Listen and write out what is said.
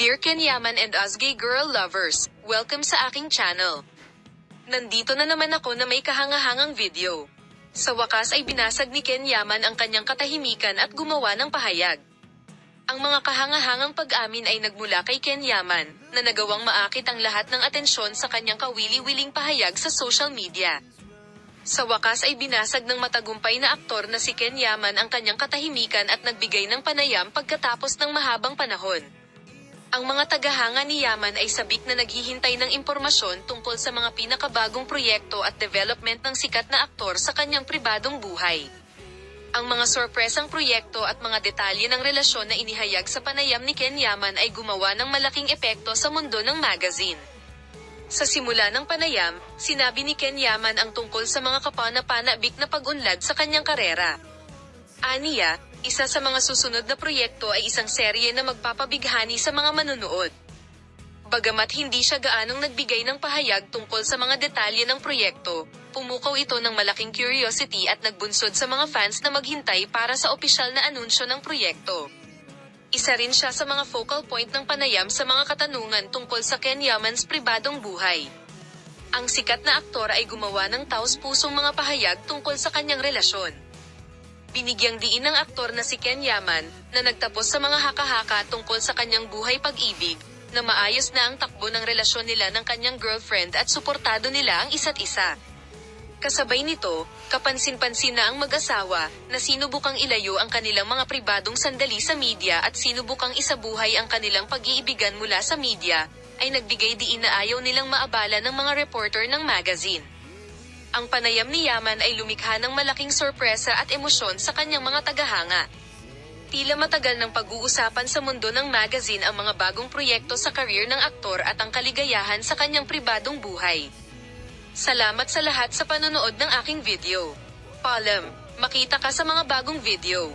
Dear Kenyaman and us gay girl lovers, welcome sa aking channel. Nandito na naman ako na may kahangahangang video. Sa wakas ay binasag ni Kenyaman ang kanyang katahimikan at gumawa ng pahayag. Ang mga kahangahangang pag-amin ay nagmula kay Kenyaman, na nagawang maakit ang lahat ng atensyon sa kanyang kawili-wiling pahayag sa social media. Sa wakas ay binasag ng matagumpay na aktor na si Kenyaman ang kanyang katahimikan at nagbigay ng panayam pagkatapos ng mahabang panahon. Ang mga tagahanga ni Yaman ay sabik na naghihintay ng impormasyon tungkol sa mga pinakabagong proyekto at development ng sikat na aktor sa kanyang pribadong buhay. Ang mga sorpresang proyekto at mga detalye ng relasyon na inihayag sa panayam ni Kenyaman ay gumawa ng malaking epekto sa mundo ng magazine. Sa simula ng panayam, sinabi ni Kenyaman ang tungkol sa mga kapana-panabik na pag-unlad sa kanyang karera. Aniya, isa sa mga susunod na proyekto ay isang serye na magpapabighani sa mga manunood. Bagamat hindi siya gaanong nagbigay ng pahayag tungkol sa mga detalye ng proyekto, pumukaw ito ng malaking curiosity at nagbunsod sa mga fans na maghintay para sa opisyal na anunsyo ng proyekto. Isa rin siya sa mga focal point ng panayam sa mga katanungan tungkol sa Kenyaman's pribadong buhay. Ang sikat na aktor ay gumawa ng taos-pusong mga pahayag tungkol sa kanyang relasyon. Binigyang diin ng aktor na si Kenyaman, na nagtapos sa mga haka-haka tungkol sa kanyang buhay pag-ibig, na maayos na ang takbo ng relasyon nila ng kanyang girlfriend at suportado nila ang isa't isa. Kasabay nito, kapansin-pansin na ang mag-asawa, na sinubukang ilayo ang kanilang mga pribadong sandali sa media at sinubukang isabuhay ang kanilang pag-iibigan mula sa media, ay nagbigay diin na ayaw nilang maabala ng mga reporter ng magazine. Ang panayam ni Yaman ay lumikha ng malaking sorpresa at emosyon sa kanyang mga tagahanga. Tila matagal ng pag-uusapan sa mundo ng magazine ang mga bagong proyekto sa career ng aktor at ang kaligayahan sa kanyang pribadong buhay. Salamat sa lahat sa panonood ng aking video. Paalam, makita ka sa mga bagong video.